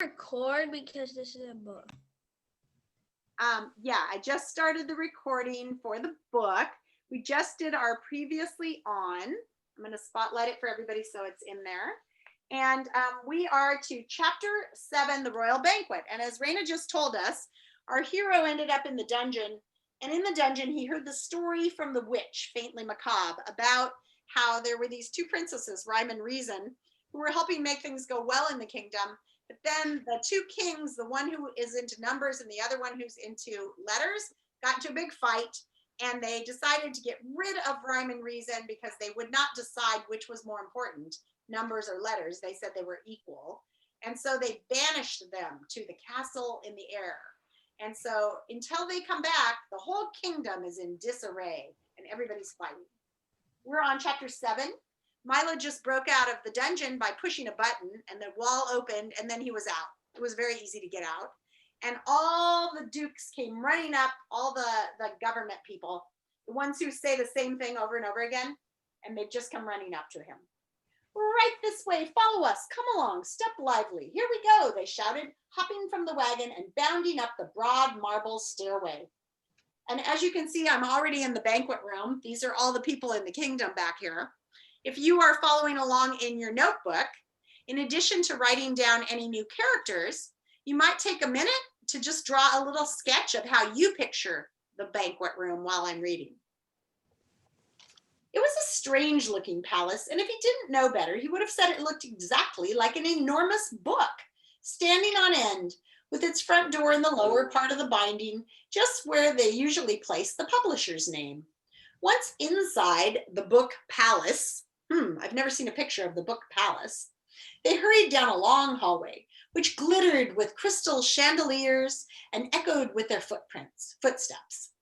Record because this is a book. Yeah, I just started the recording for the book. We just did our previously on. I'm going to spotlight it for everybody so it's in there. And we are to chapter 7, the Royal Banquet. And as Raina just told us, our hero ended up in the dungeon. And in the dungeon, he heard the story from the witch, faintly macabre, about how there were these two princesses, Rhyme and Reason, who were helping make things go well in the kingdom. But then the two kings, the one who is into numbers and the other one who's into letters, got into a big fight, and they decided to get rid of Rhyme and Reason because they would not decide which was more important, numbers or letters. They said they were equal. And so they banished them to the castle in the air. And so until they come back, the whole kingdom is in disarray and everybody's fighting. We're on chapter 7. Milo just broke out of the dungeon by pushing a button and the wall opened and then he was out. It was very easy to get out. And all the dukes came running up, all the government people, the ones who say the same thing over and over again, and they've just come running up to him. Right this way, follow us, come along, step lively. Here we go, they shouted, hopping from the wagon and bounding up the broad marble stairway. And as you can see, I'm already in the banquet room. These are all the people in the kingdom back here. If you are following along in your notebook, in addition to writing down any new characters, you might take a minute to just draw a little sketch of how you picture the banquet room while I'm reading. It was a strange looking palace, and if he didn't know better, he would have said it looked exactly like an enormous book, standing on end, with its front door in the lower part of the binding, just where they usually place the publisher's name. Once inside the book palace, I've never seen a picture of the book palace, they hurried down a long hallway, which glittered with crystal chandeliers and echoed with their footsteps.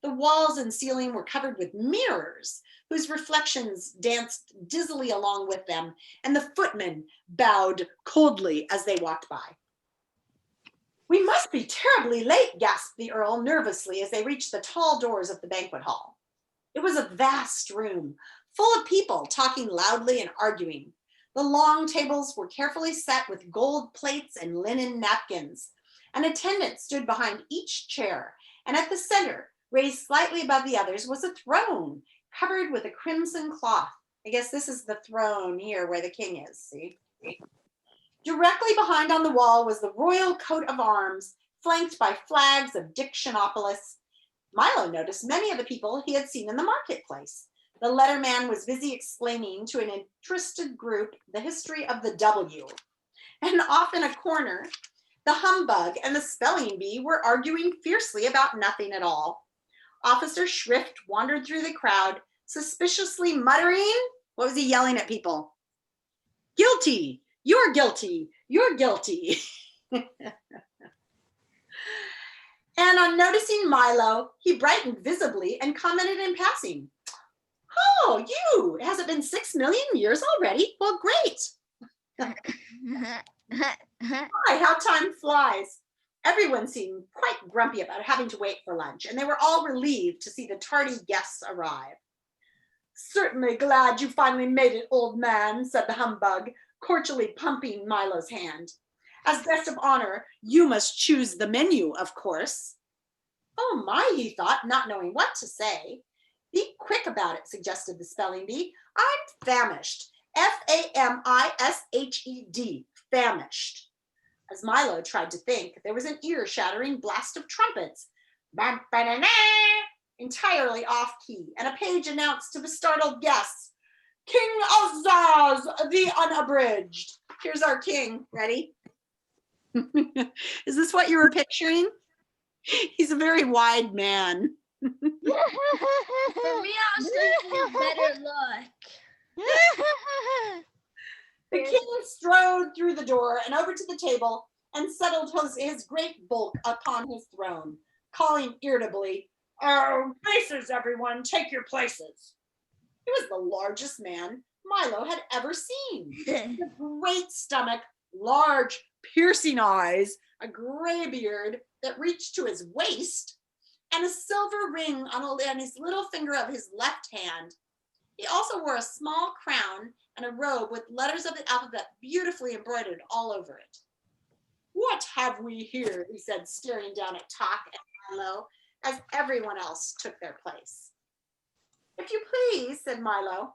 The walls and ceiling were covered with mirrors, whose reflections danced dizzily along with them, and the footmen bowed coldly as they walked by. We must be terribly late, gasped the Earl nervously as they reached the tall doors of the banquet hall. It was a vast room, full of people talking loudly and arguing. The long tables were carefully set with gold plates and linen napkins. An attendant stood behind each chair, and at the center, raised slightly above the others, was a throne covered with a crimson cloth. I guess this is the throne here where the king is, see? Directly behind on the wall was the royal coat of arms, flanked by flags of Dictionopolis. Milo noticed many of the people he had seen in the marketplace. The letterman was busy explaining to an interested group the history of the W. And off in a corner, the humbug and the spelling bee were arguing fiercely about nothing at all. Officer Shrift wandered through the crowd, suspiciously muttering, what was he yelling at people? Guilty, you're guilty, you're guilty. And on noticing Milo, he brightened visibly and commented in passing, "Oh, you! Has it been 6 million years already? Well, great." My, how time flies. Everyone seemed quite grumpy about having to wait for lunch, and they were all relieved to see the tardy guests arrive. "Certainly glad you finally made it, old man," said the humbug, cordially pumping Milo's hand. "As guest of honor, you must choose the menu, of course." Oh my, he thought, not knowing what to say. "Be quick about it," suggested the spelling bee. "I'm famished. F-A-M-I-S-H-E-D, famished." As Milo tried to think, there was an ear-shattering blast of trumpets, entirely off-key, and a page announced to the startled guests, "King Azaz, the Unabridged." Here's our king. Ready? Is this what you were picturing? He's a very wide man. For me, I was thinking better luck. The king strode through the door and over to the table and settled his great bulk upon his throne, calling irritably, "Oh, places, everyone, take your places." He was the largest man Milo had ever seen. A great stomach, large, piercing eyes, a gray beard that reached to his waist, and a silver ring on his little finger of his left hand. He also wore a small crown and a robe with letters of the alphabet beautifully embroidered all over it. have we here? He said, staring down at Talk and Milo as everyone else took their place. If you please, said Milo.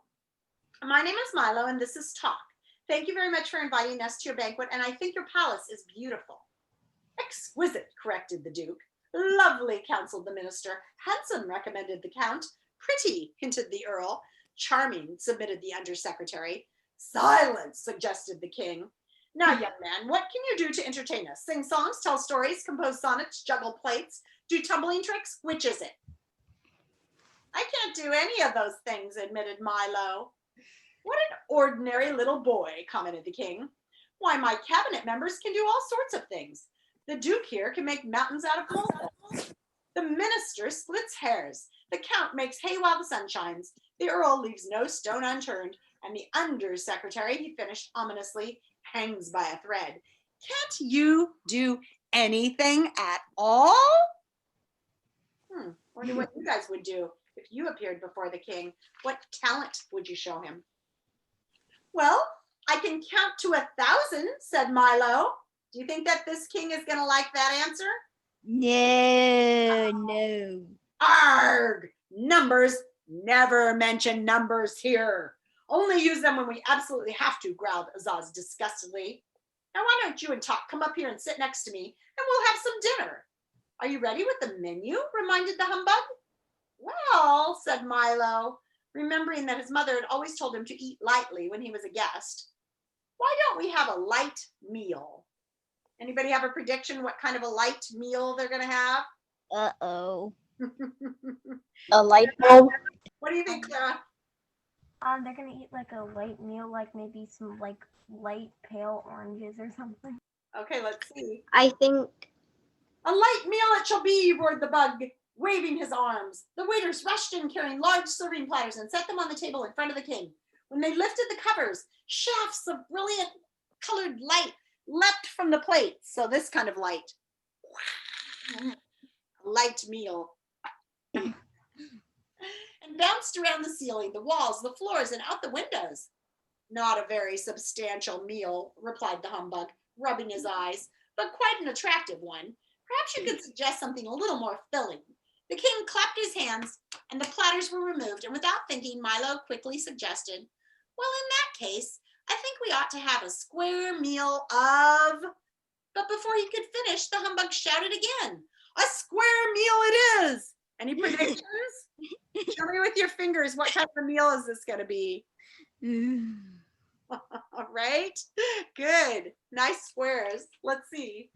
My name is Milo and this is Talk. Thank you very much for inviting us to your banquet, and I think your palace is beautiful. Exquisite, corrected the Duke. Lovely, counseled the minister. Handsome, recommended the Count. Pretty, hinted the Earl. Charming, submitted the Undersecretary. Silence, suggested the King. Now, young man, what can you do to entertain us? Sing songs, tell stories, compose sonnets, juggle plates, do tumbling tricks? Which is it? I can't do any of those things, admitted Milo. What an ordinary little boy, commented the King. Why, my cabinet members can do all sorts of things. The Duke here can make mountains out of molehills. The minister splits hairs. The Count makes hay while the sun shines. The Earl leaves no stone unturned. And the Undersecretary, he finished ominously, hangs by a thread. Can't you do anything at all? Wonder what you guys would do if you appeared before the King. What talent would you show him? Well, I can count to 1,000, said Milo. Do you think that this King is going to like that answer? No. Arg! Numbers, never mention numbers here. Only use them when we absolutely have to, growled Azaz disgustedly. Now why don't you and Talk come up here and sit next to me, and we'll have some dinner. Are you ready with the menu? Reminded the humbug. Well, said Milo, remembering that his mother had always told him to eat lightly when he was a guest. Why don't we have a light meal? Anybody have a prediction what kind of a light meal they're going to have? Uh-oh. A light bulb? What do you think, Clara? They're gonna eat like a light meal, like maybe some like light pale oranges or something. Okay, let's see. I think... A light meal it shall be, roared the bug, waving his arms. The waiters rushed in carrying large serving platters and set them on the table in front of the King. When they lifted the covers, shafts of brilliant colored light leapt from the plates. So this kind of light. Light meal. And bounced around the ceiling, the walls, the floors, and out the windows. Not a very substantial meal, replied the humbug, rubbing his eyes, but quite an attractive one. Perhaps you could suggest something a little more filling. The King clapped his hands, and the platters were removed, and without thinking, Milo quickly suggested, well, in that case, I think we ought to have a square meal of... But before he could finish, the humbug shouted again, a square meal it is! Any predictions? Show me with your fingers, what kind of a meal is this going to be? All right, good. Nice squares. Let's see.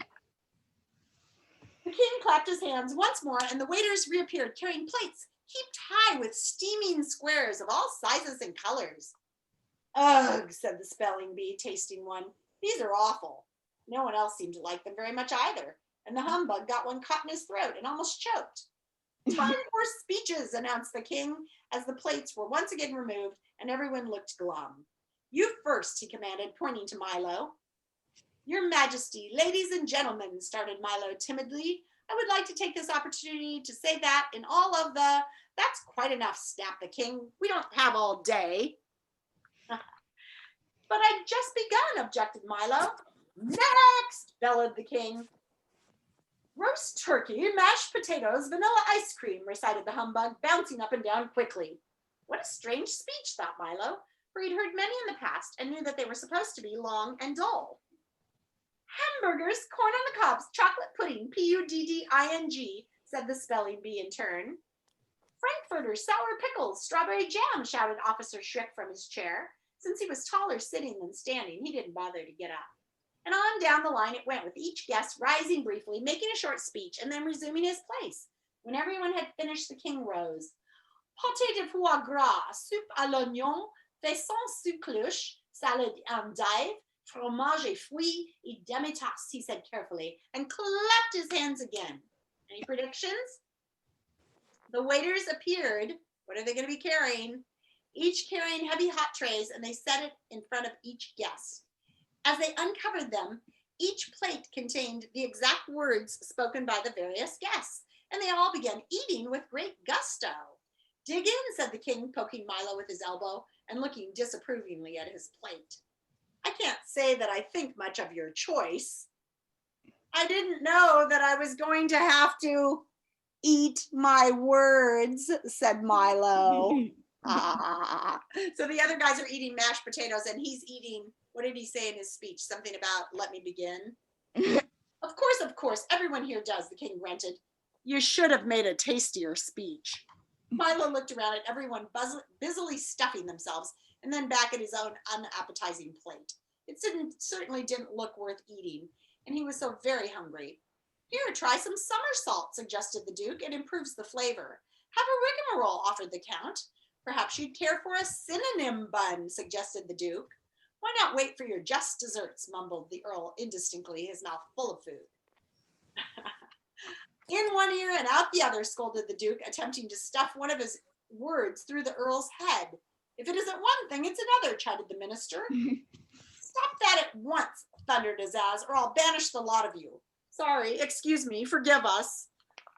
The King clapped his hands once more, and the waiters reappeared carrying plates heaped high with steaming squares of all sizes and colors. Ugh, said the spelling bee, tasting one. These are awful. No one else seemed to like them very much either, and the humbug got one caught in his throat and almost choked. Time for speeches, announced the King, as the plates were once again removed and everyone looked glum. You first, he commanded, pointing to Milo. Your Majesty, ladies and gentlemen, started Milo timidly. I would like to take this opportunity to say that in all of the... That's quite enough, snapped the King. We don't have all day. But I'd just begun, objected Milo. Next, bellowed the King. Roast turkey, mashed potatoes, vanilla ice cream, recited the humbug, bouncing up and down quickly. What a strange speech, thought Milo, for he'd heard many in the past and knew that they were supposed to be long and dull. Hamburgers, corn on the cobs, chocolate pudding, P-U-D-D-I-N-G, said the spelling bee in turn. Frankfurters, sour pickles, strawberry jam, shouted Officer Schrick from his chair. Since he was taller sitting than standing, he didn't bother to get up. And on down the line it went, with each guest rising briefly, making a short speech, and then resuming his place. When everyone had finished, the King rose. Pâté de foie gras, soup à l'oignon, faisans sous cloche, salad endive, fromage et fruits, et demi-tasse, he said carefully, and clapped his hands again. Any predictions? The waiters appeared. What are they going to be carrying? Each carrying heavy hot trays, and they set it in front of each guest. As they uncovered them, each plate contained the exact words spoken by the various guests, and they all began eating with great gusto. Dig in, said the King, poking Milo with his elbow and looking disapprovingly at his plate. I can't say that I think much of your choice. I I didn't know that I was going to have to eat my words, said Milo. So the other guys are eating mashed potatoes and he's eating, what did he say in his speech? Something about let me begin. Of course, everyone here does, the king grunted. You should have made a tastier speech. Milo looked around at everyone busily stuffing themselves and then back at his own unappetizing plate. It certainly didn't look worth eating, and he was so very hungry. Here, try some summer salt, suggested the Duke. It improves the flavor. Have a rigmarole, offered the Count. Perhaps you'd care for a synonym bun, suggested the Duke. Why not wait for your just desserts, mumbled the Earl indistinctly, his mouth full of food. In one ear and out the other, scolded the Duke, attempting to stuff one of his words through the Earl's head. If it isn't one thing, it's another, chided the minister. Stop that at once, thundered Azaz, or I'll banish the lot of you. Sorry, excuse me, forgive us.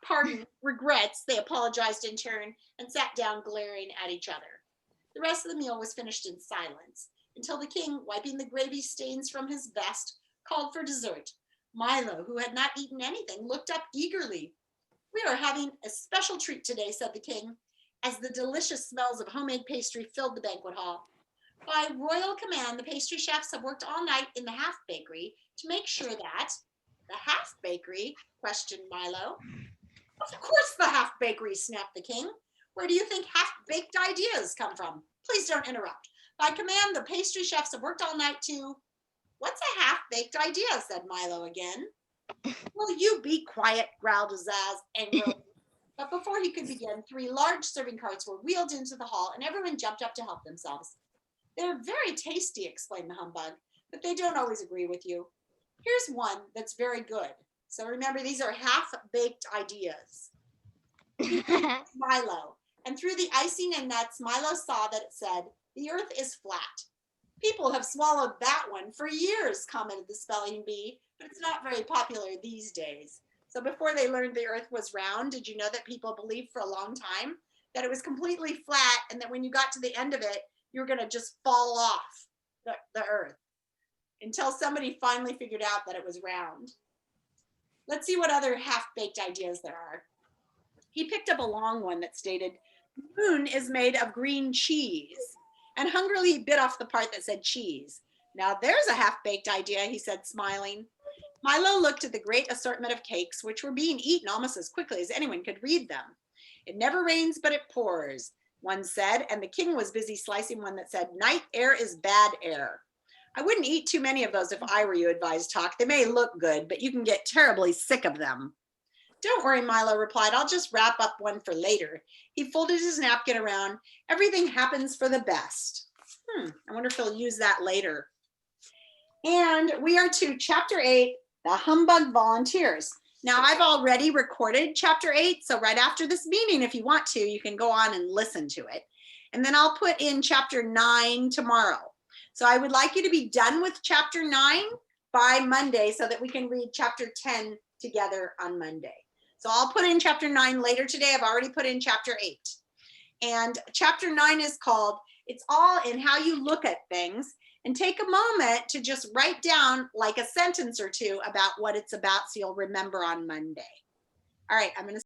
Pardon, regrets, they apologized in turn and sat down glaring at each other. The rest of the meal was finished in silence, until the king, wiping the gravy stains from his vest, called for dessert. Milo, who had not eaten anything, looked up eagerly. We are having a special treat today, said the king, as the delicious smells of homemade pastry filled the banquet hall. By royal command, the pastry chefs have worked all night in the half bakery to make sure that... The half bakery? Questioned Milo. Of course the half bakery, snapped the king. Where do you think half-baked ideas come from? Please don't interrupt. By command, the pastry chefs have worked all night to... What's a half-baked idea, said Milo again. Will you be quiet, growled Azaz angrily. But before he could begin, 3 large serving carts were wheeled into the hall and everyone jumped up to help themselves. They're very tasty, explained the humbug, but they don't always agree with you. Here's one that's very good. So remember, these are half-baked ideas. Milo. And through the icing and nuts, Milo saw that it said, the earth is flat. People have swallowed that one for years, commented the spelling bee, but it's not very popular these days. So before they learned the earth was round, did you know that people believed for a long time that it was completely flat and that when you got to the end of it, you were going to just fall off the earth until somebody finally figured out that it was round. Let's see what other half-baked ideas there are. He picked up a long one that stated, moon is made of green cheese, and hungrily bit off the part that said cheese. Now there's a half-baked idea, he said, smiling. Milo looked at the great assortment of cakes, which were being eaten almost as quickly as anyone could read them. It never rains, but it pours, one said, and the king was busy slicing one that said, night air is bad air. I wouldn't eat too many of those if I were you, advised Talk. They may look good, but you can get terribly sick of them. Don't worry, Milo replied. I'll just wrap up one for later. He folded his napkin around. Everything happens for the best. I wonder if he'll use that later. And we are to Chapter 8, The Humbug Volunteers. Now, I've already recorded Chapter 8, so right after this meeting, if you want to, you can go on and listen to it. And then I'll put in Chapter 9 tomorrow. So I would like you to be done with Chapter 9 by Monday so that we can read Chapter 10 together on Monday. So I'll put in Chapter 9 later today. I've already put in Chapter 8. And Chapter 9 is called, It's All in How You Look at Things. And take a moment to just write down like a sentence or two about what it's about so you'll remember on Monday. All right, I'm going to